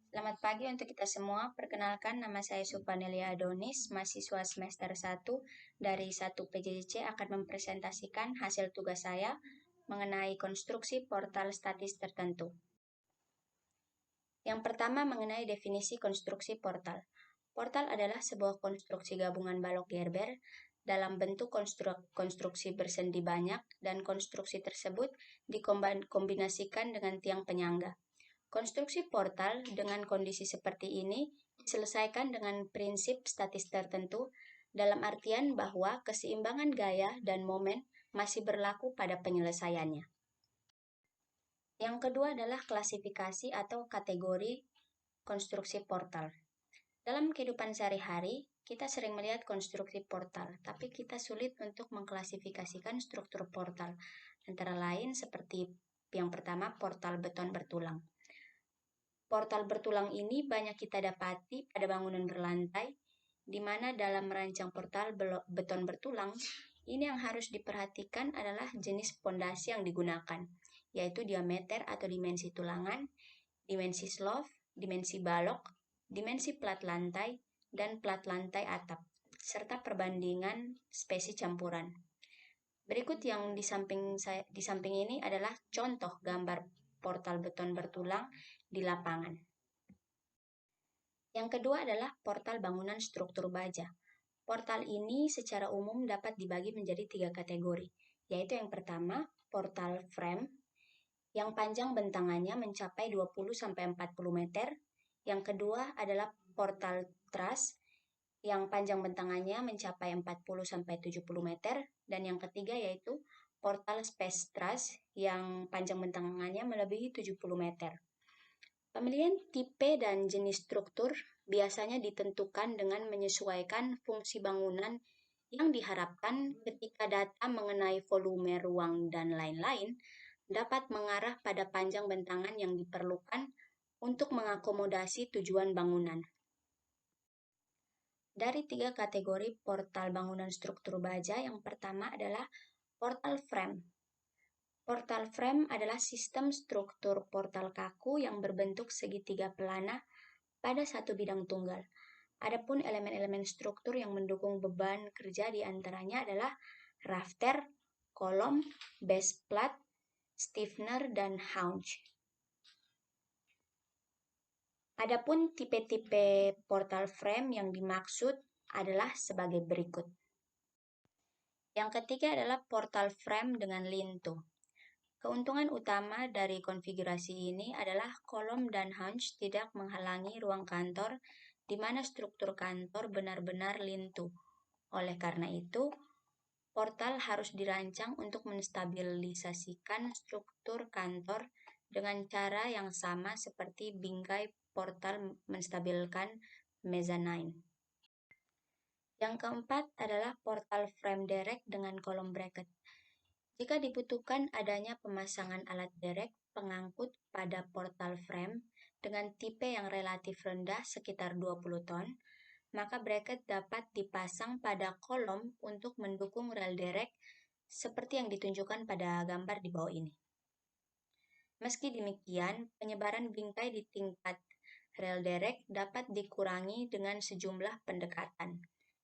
Selamat pagi untuk kita semua. Perkenalkan, nama saya Supanelia Adonis, mahasiswa semester 1 dari 1 PJJ akan mempresentasikan hasil tugas saya mengenai konstruksi portal statis tertentu. Yang pertama mengenai definisi konstruksi portal. Portal adalah sebuah konstruksi gabungan balok Gerber dalam bentuk konstruksi bersendi banyak dan konstruksi tersebut dikombinasikan dengan tiang penyangga. Konstruksi portal dengan kondisi seperti ini diselesaikan dengan prinsip statis tertentu dalam artian bahwa keseimbangan gaya dan momen masih berlaku pada penyelesaiannya. Yang kedua adalah klasifikasi atau kategori konstruksi portal. Dalam kehidupan sehari-hari, kita sering melihat konstruksi portal, tapi kita sulit untuk mengklasifikasikan struktur portal. Antara lain seperti yang pertama, portal beton bertulang. Portal bertulang ini banyak kita dapati pada bangunan berlantai, di mana dalam merancang portal beton bertulang, ini yang harus diperhatikan adalah jenis pondasi yang digunakan, yaitu diameter atau dimensi tulangan, dimensi slope, dimensi balok, dimensi plat lantai, dan plat lantai atap, serta perbandingan spesi campuran. Berikut yang di samping ini adalah contoh gambar portal beton bertulang di lapangan. Yang kedua adalah portal bangunan struktur baja. Portal ini secara umum dapat dibagi menjadi 3 kategori, yaitu yang pertama, portal frame, yang panjang bentangannya mencapai 20-40 meter. Yang kedua adalah portal truss, yang panjang bentangannya mencapai 40-70 meter. Dan yang ketiga yaitu portal space truss, yang panjang bentangannya melebihi 70 meter. Pemilihan tipe dan jenis struktur biasanya ditentukan dengan menyesuaikan fungsi bangunan yang diharapkan ketika data mengenai volume ruang dan lain-lain dapat mengarah pada panjang bentangan yang diperlukan untuk mengakomodasi tujuan bangunan. Dari 3 kategori portal bangunan struktur baja, yang pertama adalah portal frame. Portal frame adalah sistem struktur portal kaku yang berbentuk segitiga pelana pada satu bidang tunggal. Adapun elemen-elemen struktur yang mendukung beban kerja diantaranya adalah rafter, kolom, base plate, stiffener, dan haunch. Adapun tipe-tipe portal frame yang dimaksud adalah sebagai berikut. Yang ketiga adalah portal frame dengan lintu. Keuntungan utama dari konfigurasi ini adalah kolom dan haunch tidak menghalangi ruang kantor di mana struktur kantor benar-benar lintu. Oleh karena itu, portal harus dirancang untuk menstabilisasikan struktur kantor dengan cara yang sama seperti bingkai portal menstabilkan mezzanine. Yang keempat adalah portal frame derek dengan kolom bracket. Jika dibutuhkan adanya pemasangan alat derek pengangkut pada portal frame dengan tipe yang relatif rendah sekitar 20 ton, maka bracket dapat dipasang pada kolom untuk mendukung rel derek seperti yang ditunjukkan pada gambar di bawah ini. Meski demikian, penyebaran bingkai di tingkat rel derek dapat dikurangi dengan sejumlah pendekatan.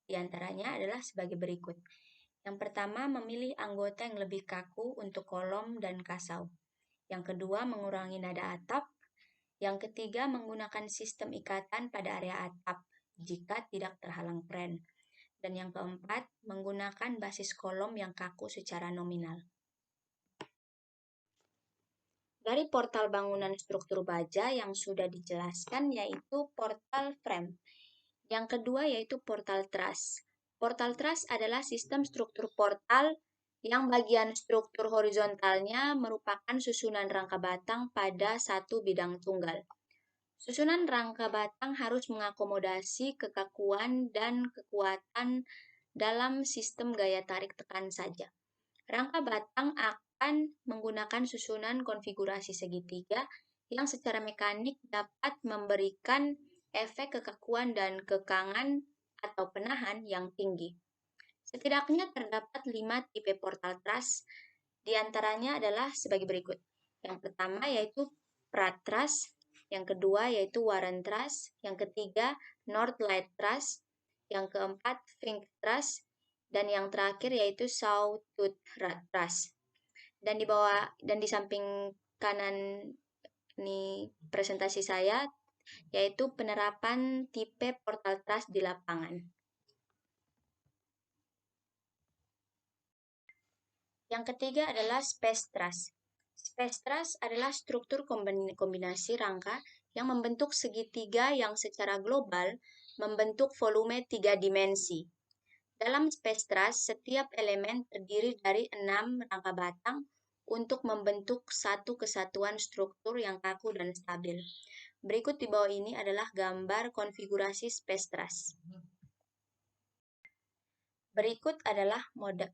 Di antaranya adalah sebagai berikut. Yang pertama, memilih anggota yang lebih kaku untuk kolom dan kasau. Yang kedua, mengurangi nada atap. Yang ketiga, menggunakan sistem ikatan pada area atap jika tidak terhalang pren. Dan yang keempat, menggunakan basis kolom yang kaku secara nominal. Dari portal bangunan struktur baja yang sudah dijelaskan yaitu portal frame. Yang kedua yaitu portal truss. Portal truss adalah sistem struktur portal yang bagian struktur horizontalnya merupakan susunan rangka batang pada satu bidang tunggal. Susunan rangka batang harus mengakomodasi kekakuan dan kekuatan dalam sistem gaya tarik tekan saja. Rangka batang akan menggunakan susunan konfigurasi segitiga yang secara mekanik dapat memberikan efek kekakuan dan kekangan atau penahan yang tinggi. Setidaknya terdapat 5 tipe portal truss, diantaranya adalah sebagai berikut. Yang pertama yaitu prat truss, yang kedua yaitu Warren Truss, yang ketiga Northlight Truss, yang keempat Fink Truss, dan yang terakhir yaitu Sawtooth Truss. Dan di samping kanan ini presentasi saya yaitu penerapan tipe portal truss di lapangan. Yang ketiga adalah space truss. Space truss adalah struktur kombinasi rangka yang membentuk segitiga yang secara global membentuk volume 3 dimensi. Dalam space truss, setiap elemen terdiri dari 6 rangka batang untuk membentuk satu kesatuan struktur yang kaku dan stabil. Berikut di bawah ini adalah gambar konfigurasi space truss. Berikut adalah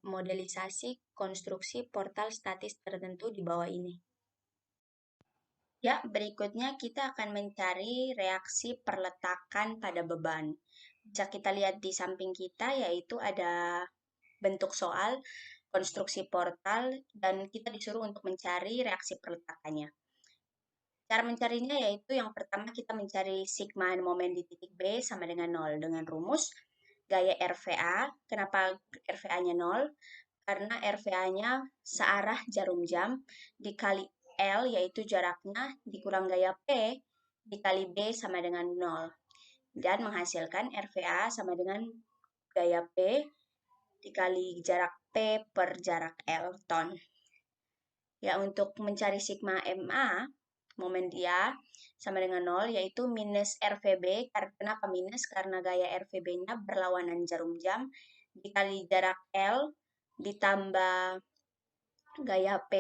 modelisasi konstruksi portal statis tertentu di bawah ini. Ya, berikutnya kita akan mencari reaksi perletakan pada beban. Bisa kita lihat di samping kita, yaitu ada bentuk soal konstruksi portal, dan kita disuruh untuk mencari reaksi perletakannya. Cara mencarinya yaitu yang pertama kita mencari sigma momen di titik B sama dengan 0 dengan rumus gaya RVA. Kenapa RVA-nya 0? Karena RVA-nya searah jarum jam dikali L, yaitu jaraknya, dikurang gaya P dikali B sama dengan 0. Dan menghasilkan RVA sama dengan gaya P dikali jarak P per jarak L ton. Ya, untuk mencari sigma MA, momen dia sama dengan 0, yaitu minus RVB. Kenapa minus? Karena gaya RVB-nya berlawanan jarum jam dikali jarak L ditambah gaya P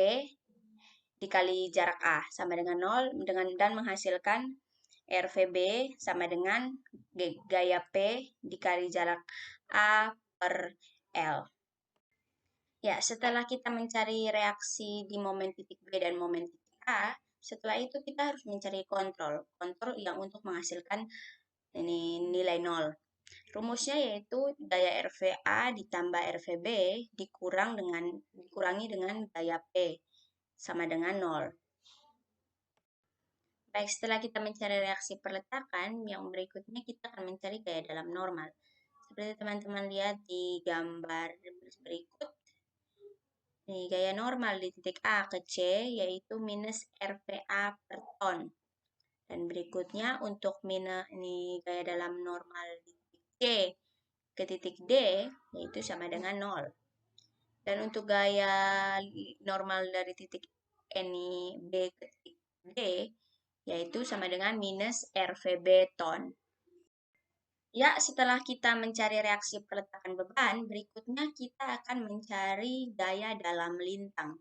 dikali jarak A sama dengan 0 dan menghasilkan RVB sama dengan gaya P dikali jarak A per L. Ya, setelah kita mencari reaksi di momen titik B dan momen titik A, setelah itu kita harus mencari kontrol yang untuk menghasilkan ini nilai 0. Rumusnya yaitu gaya RVA ditambah RVB dikurangi dengan gaya P sama dengan 0. Baik, setelah kita mencari reaksi perletakan, yang berikutnya kita akan mencari gaya dalam normal. Seperti teman-teman lihat di gambar berikut, nih, gaya normal di titik A ke C yaitu minus RVA per ton. Dan berikutnya untuk gaya dalam normal di titik C ke titik D yaitu sama dengan 0. Dan untuk gaya normal dari titik ini B ke titik D yaitu sama dengan minus RVB ton. Ya, setelah kita mencari reaksi peletakan beban, berikutnya kita akan mencari gaya dalam lintang.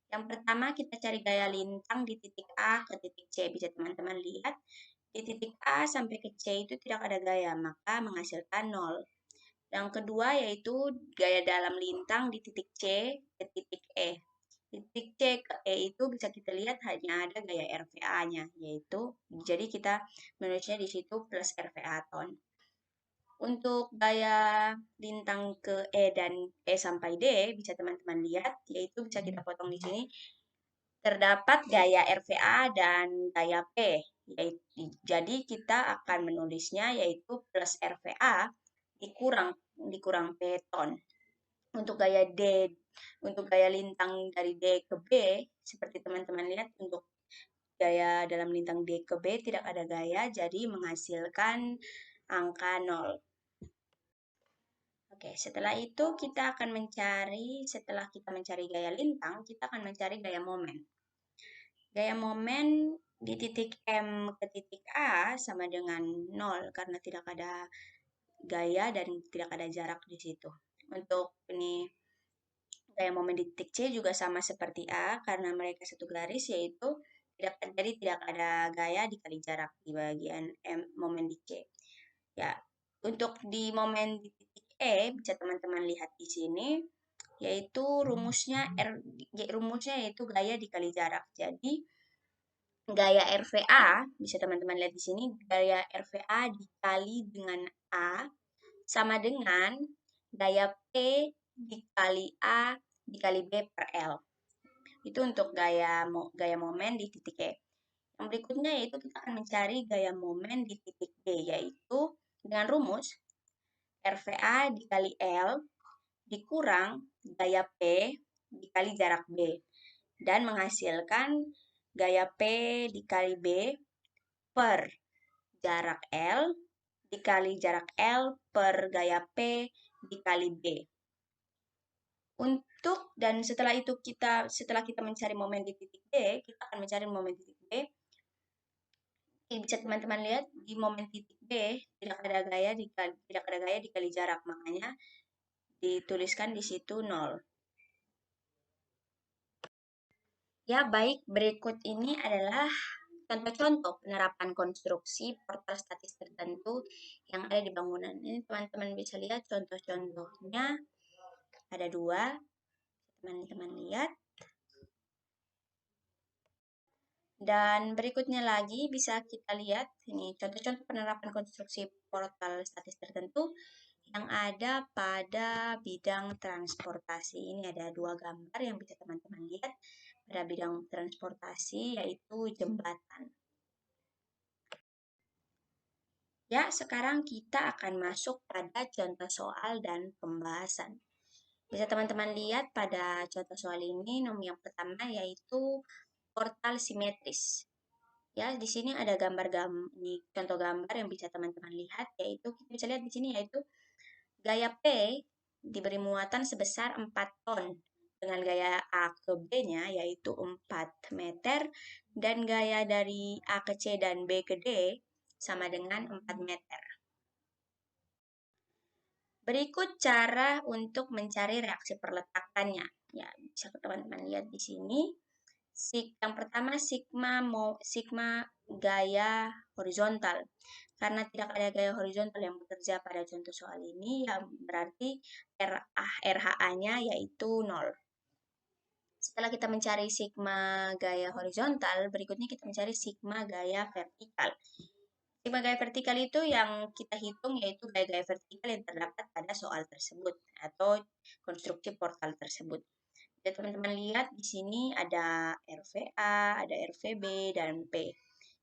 Yang pertama kita cari gaya lintang di titik A ke titik C. Bisa teman-teman lihat, di titik A sampai ke C itu tidak ada gaya, maka menghasilkan 0. Yang kedua yaitu gaya dalam lintang di titik C ke titik E. Di titik C ke E itu bisa kita lihat hanya ada gaya RVA-nya, yaitu jadi kita menulisnya di situ plus RVA ton. Untuk gaya lintang ke E dan E sampai D bisa teman-teman lihat, yaitu bisa kita potong di sini. Terdapat gaya RVA dan gaya P. Jadi kita akan menulisnya yaitu plus RVA dikurang P ton. Untuk gaya lintang dari D ke B, seperti teman-teman lihat, untuk gaya dalam lintang D ke B tidak ada gaya, jadi menghasilkan angka 0. Oke, setelah itu setelah kita mencari gaya lintang, kita akan mencari gaya momen. Gaya momen di titik M ke titik A sama dengan 0 karena tidak ada gaya dan tidak ada jarak di situ. Untuk ini gaya momen di titik C juga sama seperti A karena mereka satu garis, yaitu tidak ada gaya dikali jarak di bagian momen di C. Ya, untuk di momen di titik E bisa teman-teman lihat di sini, yaitu rumusnya yaitu gaya dikali jarak. Jadi gaya RVA bisa teman-teman lihat di sini, gaya RVA dikali dengan A sama dengan gaya P dikali A dikali B per L. Itu untuk gaya momen di titik E. Yang berikutnya yaitu kita akan mencari gaya momen di titik B, yaitu dengan rumus RVA dikali L dikurang gaya P dikali jarak B, dan menghasilkan gaya P dikali B per jarak L dikali jarak L per gaya P dikali B. Dan setelah kita mencari momen di titik B, kita akan mencari momen di titik B. Bisa teman-teman lihat di momen titik B tidak ada gaya dikali jarak, makanya dituliskan di situ 0. Ya, baik, berikut ini adalah contoh-contoh penerapan konstruksi portal statis tertentu yang ada di bangunan. Ini teman-teman bisa lihat contoh-contohnya ada 2. Teman-teman lihat. Dan berikutnya lagi bisa kita lihat ini contoh-contoh penerapan konstruksi portal statis tertentu yang ada pada bidang transportasi. Ini ada 2 gambar yang bisa teman-teman lihat pada bidang transportasi, yaitu jembatan. Ya, sekarang kita akan masuk pada contoh soal dan pembahasan. Bisa teman-teman lihat pada contoh soal ini, nomor yang pertama yaitu portal simetris. Ya, di sini ada contoh gambar yang bisa teman-teman lihat, yaitu kita bisa lihat di sini yaitu gaya P diberi muatan sebesar 4 ton dengan gaya A ke B-nya yaitu 4 meter dan gaya dari A ke C dan B ke D sama dengan 4 meter. Berikut cara untuk mencari reaksi perletakannya. Ya, bisa teman-teman lihat di sini. Yang pertama sigma gaya horizontal. Karena tidak ada gaya horizontal yang bekerja pada contoh soal ini, ya berarti RHA-nya yaitu 0. Setelah kita mencari sigma gaya horizontal, berikutnya kita mencari sigma gaya vertikal. Sigma gaya vertikal itu yang kita hitung yaitu gaya-gaya vertikal yang terdapat pada soal tersebut atau konstruksi portal tersebut. Jadi teman-teman lihat di sini ada RVA, ada RVB, dan P.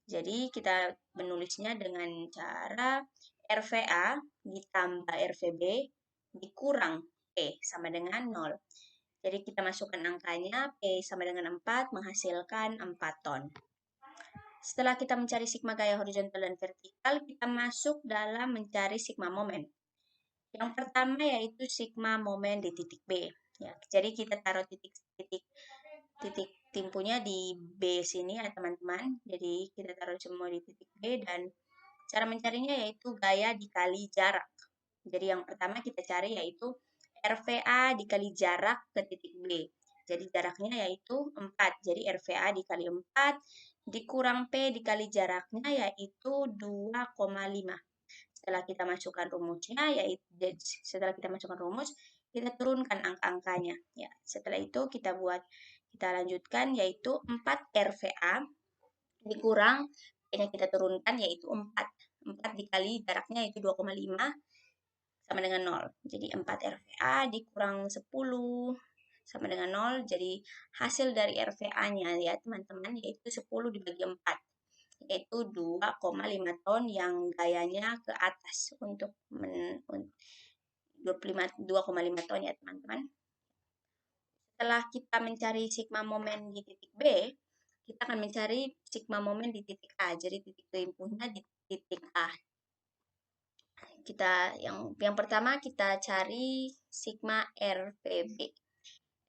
Jadi kita menulisnya dengan cara RVA ditambah RVB dikurang P sama dengan 0. Jadi kita masukkan angkanya, P sama dengan 4 menghasilkan 4 ton. Setelah kita mencari sigma gaya horizontal dan vertikal, kita masuk dalam mencari sigma momen. Yang pertama yaitu sigma momen di titik B. Ya, jadi kita taruh titik timpunya di B sini ya teman-teman. Jadi kita taruh semua di titik B dan cara mencarinya yaitu gaya dikali jarak. Jadi yang pertama kita cari yaitu RVA dikali jarak ke titik B. Jadi jaraknya yaitu 4. Jadi RVA dikali 4 dikurang P dikali jaraknya yaitu 2,5. Setelah kita masukkan rumusnya, kita turunkan angka-angkanya. Ya, setelah itu kita lanjutkan yaitu 4 RVA dikurang P-nya kita turunkan yaitu 4. 4 dikali jaraknya yaitu 2,5 sama dengan 0. Jadi 4 RVA dikurang 10 sama dengan 0. Jadi hasil dari RVA-nya ya teman-teman yaitu 10 dibagi 4. Yaitu 2,5 ton yang gayanya ke atas untuk 2,5 ton ya teman-teman. Setelah kita mencari sigma momen di titik B, kita akan mencari sigma momen di titik A. Jadi titik timpuhnya di titik A. Yang pertama kita cari sigma RVB.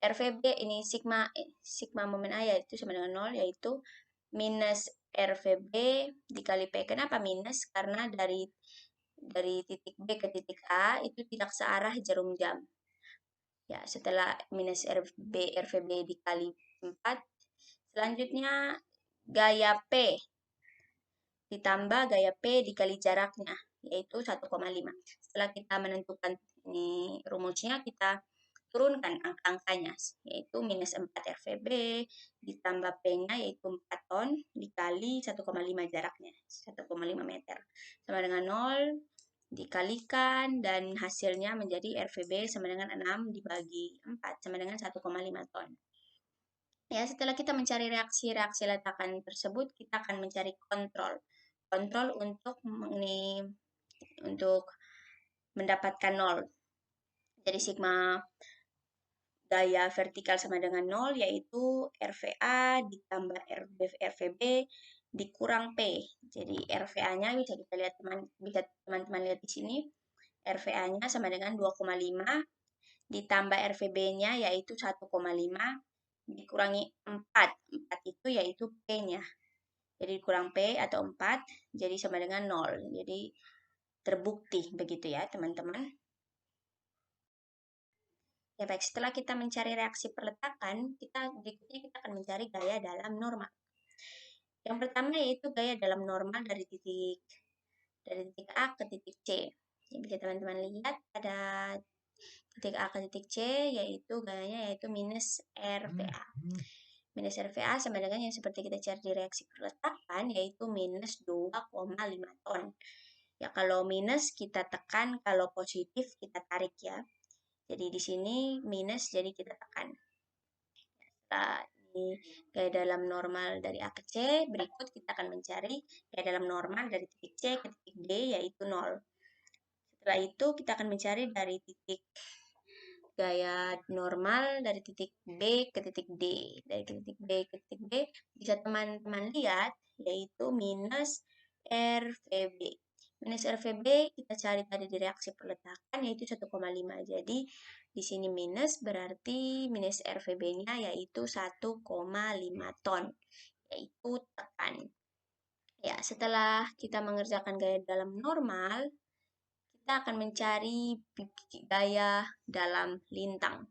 RVB ini sigma momen A yaitu sama dengan 0 yaitu minus RVB dikali P. Kenapa minus? Karena dari titik B ke titik A itu tidak searah jarum jam. Ya, setelah minus RVB dikali 4, selanjutnya gaya P ditambah gaya P dikali jaraknya, yaitu 1,5. Setelah kita menentukan ini rumusnya, kita turunkan angka-angkanya, yaitu minus 4 RVB ditambah P-nya, yaitu 4 ton, dikali 1,5 jaraknya, 1,5 meter. Sama dengan 0, dikalikan, dan hasilnya menjadi RVB sama dengan 6 dibagi 4, sama dengan 1,5 ton. Ya, setelah kita mencari reaksi-reaksi letakan tersebut, kita akan mencari kontrol. Kontrol untuk mendapatkan nol. Jadi sigma gaya vertikal sama dengan 0, yaitu RVA ditambah RVB dikurang P. Jadi RVA-nya bisa kita lihat teman-teman lihat di sini. RVA-nya sama dengan 2,5 ditambah RVB-nya yaitu 1,5 dikurangi 4. 4 itu yaitu P-nya. Jadi kurang P atau 4 jadi sama dengan 0. Jadi terbukti begitu ya, teman-teman. Ya baik, setelah kita mencari reaksi perletakan, berikutnya kita akan mencari gaya dalam normal. Yang pertama yaitu gaya dalam normal dari titik A ke titik C. Jadi bisa teman-teman lihat pada titik A ke titik C yaitu gayanya yaitu minus RVA. Minus RVA sama dengan yang seperti kita cari di reaksi perletakan yaitu minus 2,5 ton. Ya kalau minus kita tekan, kalau positif kita tarik ya. Jadi di sini minus, jadi kita tekan. Ini gaya dalam normal dari A ke C. Berikut kita akan mencari gaya dalam normal dari titik C ke titik D, yaitu 0. Setelah itu kita akan mencari dari titik gaya normal dari titik B ke titik D. Dari titik B ke titik D bisa teman-teman lihat, yaitu minus RVB. Minus RVB kita cari tadi di reaksi perletakan yaitu 1,5. Jadi di sini minus berarti minus RVB-nya yaitu 1,5 ton, yaitu tekan. Ya, setelah kita mengerjakan gaya dalam normal, kita akan mencari gaya dalam lintang.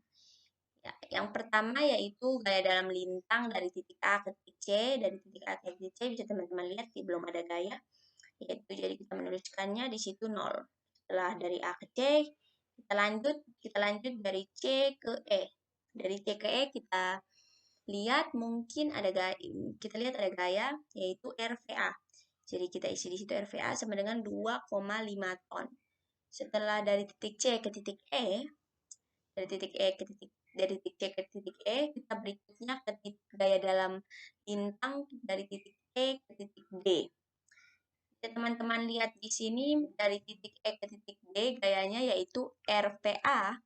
Ya, yang pertama yaitu gaya dalam lintang dari titik A ke titik C. Dari titik A ke titik C bisa teman-teman lihat belum ada gaya. Yaitu jadi kita menuliskannya di situ 0. Setelah dari A ke C, kita lanjut dari C ke E. Dari C ke E kita lihat ada gaya yaitu RVA. Jadi kita isi di situ RVA sama dengan 2,5 ton. Setelah dari titik C ke titik E, dari titik C ke titik E, kita berikutnya ke gaya dalam lintang dari titik E ke titik D. Teman-teman lihat di sini dari titik E ke titik D gayanya yaitu RVA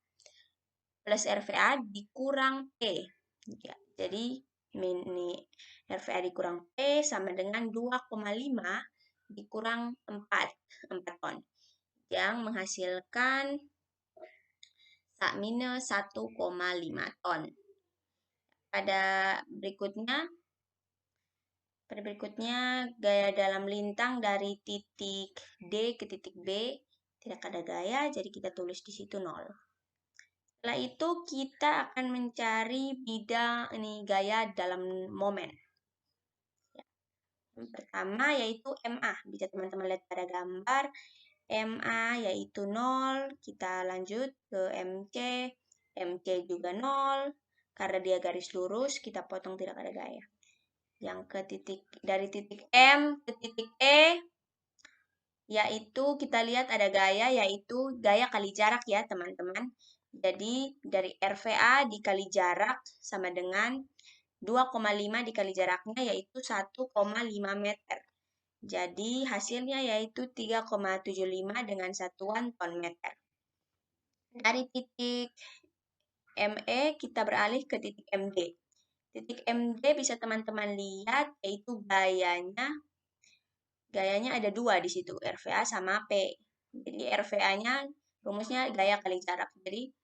plus RVA dikurang P. Ya, jadi ini RVA dikurang P sama dengan 2,5 dikurang 4 ton. Yang menghasilkan minus 1,5 ton. Pada berikutnya gaya dalam lintang dari titik D ke titik B tidak ada gaya, jadi kita tulis di situ 0. Setelah itu kita akan mencari gaya dalam momen. Yang pertama yaitu MA, bisa teman-teman lihat pada gambar. MA yaitu 0, kita lanjut ke MC, MC juga 0, karena dia garis lurus, kita potong tidak ada gaya. Yang dari titik M ke titik E, yaitu kita lihat ada gaya, yaitu gaya kali jarak ya teman-teman. Jadi dari RVA dikali jarak sama dengan 2,5 dikali jaraknya yaitu 1,5 meter. Jadi hasilnya yaitu 3,75 dengan satuan ton meter. Dari titik ME kita beralih ke titik MD. Titik MD bisa teman-teman lihat yaitu gayanya ada 2 di situ, RVA sama P. Jadi RVA-nya rumusnya gaya kali jarak. Jadi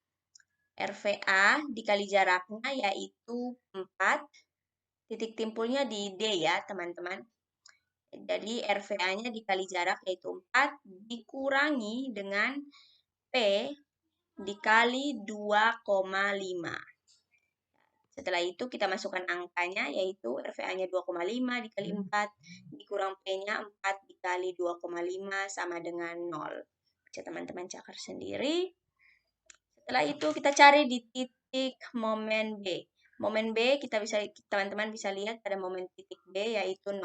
RVA dikali jaraknya yaitu 4. Titik timpulnya di D ya, teman-teman. Jadi RVA-nya dikali jarak yaitu 4 dikurangi dengan P dikali 2,5. Setelah itu kita masukkan angkanya yaitu RVA-nya 2,5 dikali 4 dikurang P-nya 4 dikali 2,5 sama dengan 0. Bisa teman-teman cakar sendiri. Setelah itu kita cari di titik momen B. Momen B teman-teman bisa lihat pada momen titik B yaitu 0.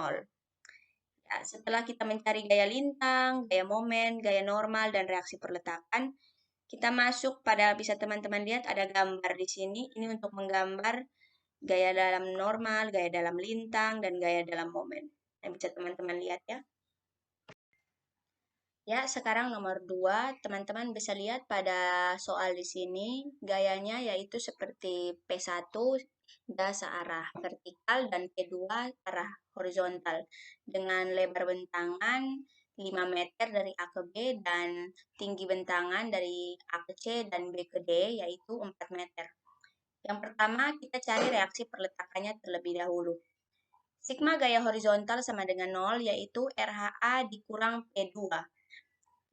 Ya, setelah kita mencari gaya lintang, gaya momen, gaya normal, dan reaksi perletakan, kita masuk pada bisa teman-teman lihat ada gambar di sini. Ini untuk menggambar gaya dalam normal, gaya dalam lintang, dan gaya dalam momen. Yang bisa teman-teman lihat ya. Ya, sekarang nomor 2, teman-teman bisa lihat pada soal di sini, gayanya yaitu seperti P1 dia searah vertikal dan P2 arah horizontal dengan lebar bentangan 5 meter dari A ke B dan tinggi bentangan dari A ke C dan B ke D yaitu 4 meter. Yang pertama, kita cari reaksi perletakannya terlebih dahulu. Sigma gaya horizontal sama dengan 0 yaitu RHA dikurang P2.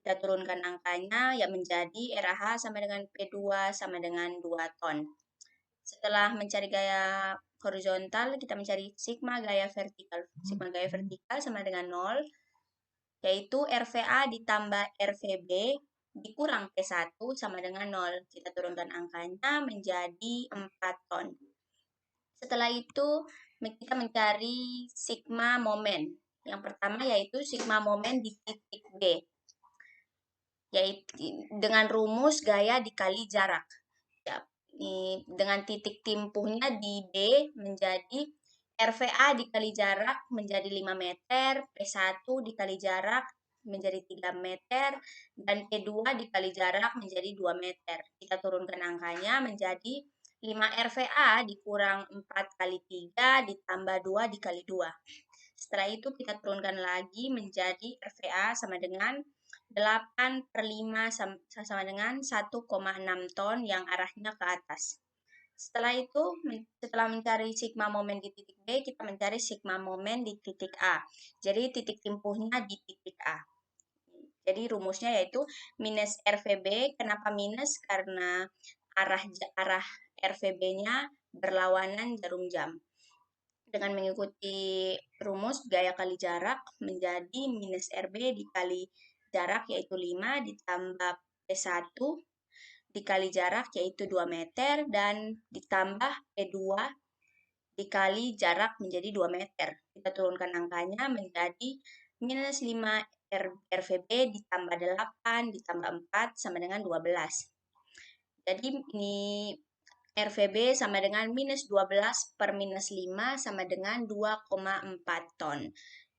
Kita turunkan angkanya yang menjadi RAH sama dengan P2 sama dengan 2 ton. Setelah mencari gaya horizontal, kita mencari sigma gaya vertikal. Sigma gaya vertikal sama dengan 0, yaitu RVA ditambah RVB dikurang P1 sama dengan 0. Kita turunkan angkanya menjadi 4 ton. Setelah itu, kita mencari sigma momen. Yang pertama yaitu sigma momen di titik B, yaitu dengan rumus gaya dikali jarak. Ya, dengan titik timpuhnya di B menjadi RVA dikali jarak menjadi 5 meter, P1 dikali jarak menjadi 3 meter, dan P2 dikali jarak menjadi 2 meter. Kita turunkan angkanya menjadi 5 RVA dikurang 4 kali 3 ditambah 2 dikali 2. Setelah itu kita turunkan lagi menjadi RVA sama dengan 8/5 sama dengan 1,6 ton yang arahnya ke atas. Setelah itu, setelah mencari sigma momen di titik B, kita mencari sigma momen di titik A. Jadi titik timpuhnya di titik A. Jadi rumusnya yaitu minus RVB. Kenapa minus? Karena arah RVB-nya berlawanan jarum jam. Dengan mengikuti rumus gaya kali jarak menjadi minus RB dikali jarak yaitu 5 ditambah P1 dikali jarak yaitu 2 meter dan ditambah P2 dikali jarak menjadi 2 meter. Kita turunkan angkanya menjadi minus 5 RVB ditambah 8 ditambah 4 sama dengan 12. Jadi ini RVB sama dengan minus 12 per minus 5 sama dengan 2,4 ton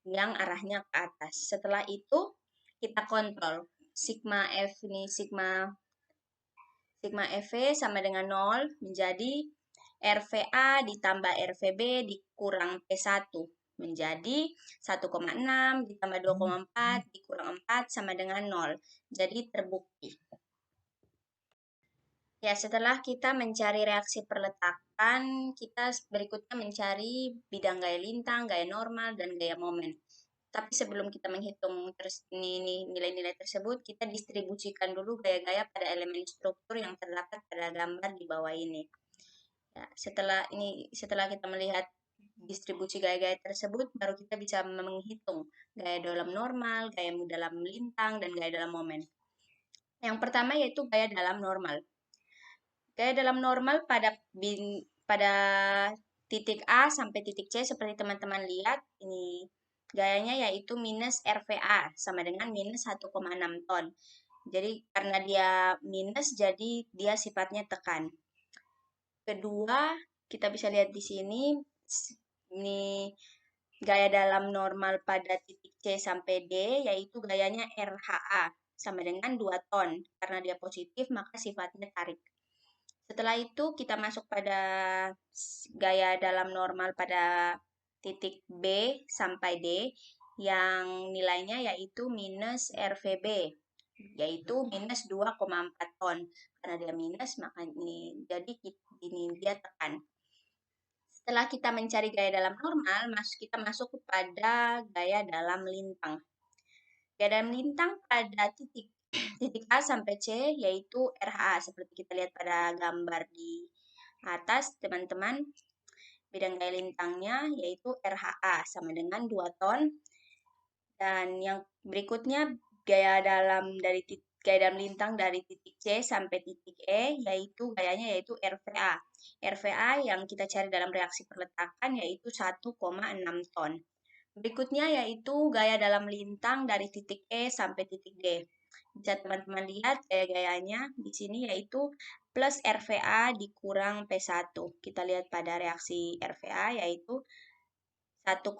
yang arahnya ke atas. Setelah itu kita kontrol. Sigma F ini sigma FV sama dengan 0 menjadi RVA ditambah RVB dikurang P1 menjadi 1,6 ditambah 2,4 dikurang 4 sama dengan 0. Jadi terbukti. Ya, setelah kita mencari reaksi perletakan, kita berikutnya mencari bidang gaya lintang, gaya normal, dan gaya momen. Tapi sebelum kita menghitung nilai-nilai tersebut, kita distribusikan dulu gaya-gaya pada elemen struktur yang terdapat pada gambar di bawah ini. Ya, setelah kita melihat distribusi gaya-gaya tersebut, baru kita bisa menghitung gaya dalam normal, gaya dalam lintang, dan gaya dalam momen. Yang pertama yaitu gaya dalam normal. Gaya dalam normal pada titik A sampai titik C seperti teman-teman lihat, ini gayanya yaitu minus RVA sama dengan minus 1,6 ton. Jadi karena dia minus, jadi dia sifatnya tekan. Kedua, kita bisa lihat di sini, ini gaya dalam normal pada titik C sampai D, yaitu gayanya RHA sama dengan 2 ton. Karena dia positif, maka sifatnya tarik. Setelah itu kita masuk pada gaya dalam normal pada titik B sampai D yang nilainya yaitu minus RVB, yaitu minus 2,4 ton. Karena dia minus, maka jadi ini dia tekan. Setelah kita mencari gaya dalam normal, kita masuk kepada gaya dalam lintang. Gaya dalam lintang pada titik A sampai C yaitu RHA seperti kita lihat pada gambar di atas teman-teman. Bidang gaya lintangnya yaitu RHA sama dengan 2 ton. Dan yang berikutnya gaya dalam lintang dari titik C sampai titik E yaitu gayanya yaitu RVA. RVA yang kita cari dalam reaksi perletakan yaitu 1,6 ton. Berikutnya yaitu gaya dalam lintang dari titik E sampai titik D. Bisa teman-teman lihat gaya-gayanya di sini yaitu plus RVA dikurang P1. Kita lihat pada reaksi RVA yaitu 1,6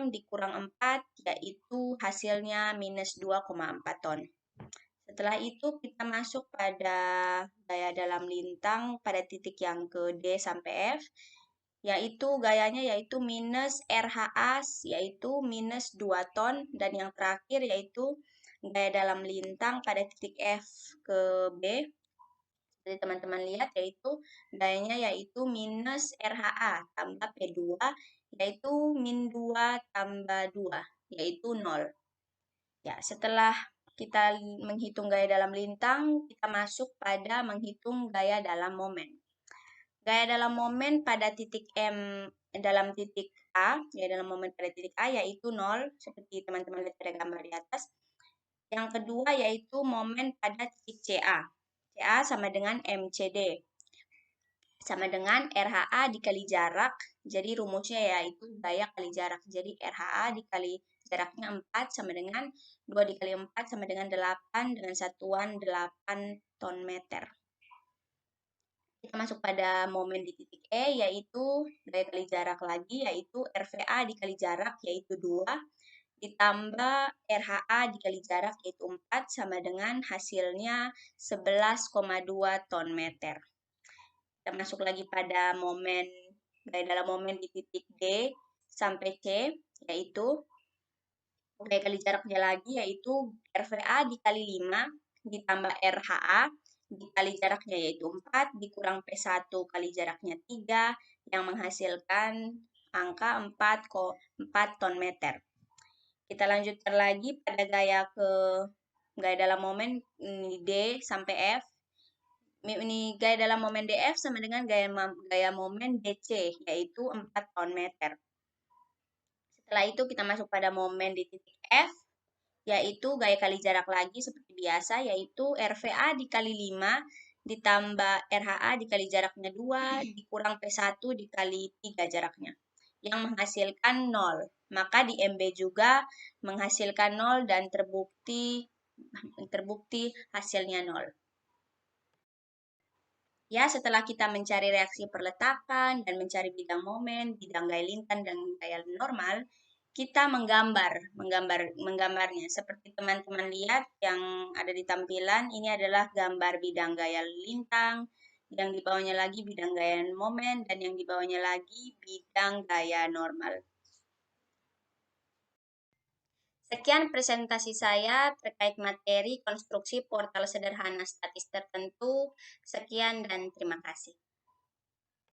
dikurang 4 yaitu hasilnya minus 2,4 ton. Setelah itu kita masuk pada gaya dalam lintang pada titik yang ke D sampai F, yaitu gayanya yaitu minus RHA yaitu minus 2 ton, dan yang terakhir yaitu gaya dalam lintang pada titik F ke B. Seperti teman-teman lihat yaitu gayanya yaitu minus RHA tambah P2 yaitu min 2 tambah 2 yaitu 0. Ya, setelah kita menghitung gaya dalam lintang, kita masuk pada menghitung gaya dalam momen. Gaya dalam momen pada titik M dalam titik A, gaya dalam momen pada titik A yaitu 0, seperti teman-teman lihat pada gambar di atas. Yang kedua yaitu momen pada titik CA. CA sama dengan MCD. Sama dengan RHA dikali jarak, jadi rumusnya yaitu gaya kali jarak. Jadi RHA dikali jaraknya 4 sama dengan 2 dikali 4 sama dengan 8 dengan satuan 8 ton meter. Kita masuk pada momen di titik E, yaitu gaya kali jarak lagi, yaitu RVA dikali jarak, yaitu 2, ditambah RHA dikali jarak, yaitu 4, sama dengan hasilnya 11,2 ton meter. Kita masuk lagi pada momen, gaya dalam momen di titik D sampai C, yaitu gaya kali jaraknya lagi, yaitu RVA dikali 5, ditambah RHA, dikali jaraknya yaitu 4, dikurang P1 kali jaraknya 3, yang menghasilkan angka 4 ton meter. Kita lanjutkan lagi pada gaya dalam momen D sampai F. Ini gaya dalam momen DF sama dengan gaya momen DC, yaitu 4 ton meter. Setelah itu kita masuk pada momen di titik F, yaitu gaya kali jarak lagi seperti biasa, yaitu RVA dikali 5 ditambah RHA dikali jaraknya 2 dikurang P1 dikali 3 jaraknya, yang menghasilkan 0. Maka di MB juga menghasilkan 0 dan terbukti hasilnya 0. Ya, setelah kita mencari reaksi perletakan dan mencari bidang momen, bidang gaya lintang, dan gaya normal, kita menggambarnya. Seperti teman-teman lihat yang ada di tampilan, ini adalah gambar bidang gaya lintang, yang di bawahnya lagi bidang gaya momen, dan yang di bawahnya lagi bidang gaya normal. Sekian presentasi saya terkait materi konstruksi portal sederhana statis tertentu. Sekian dan terima kasih.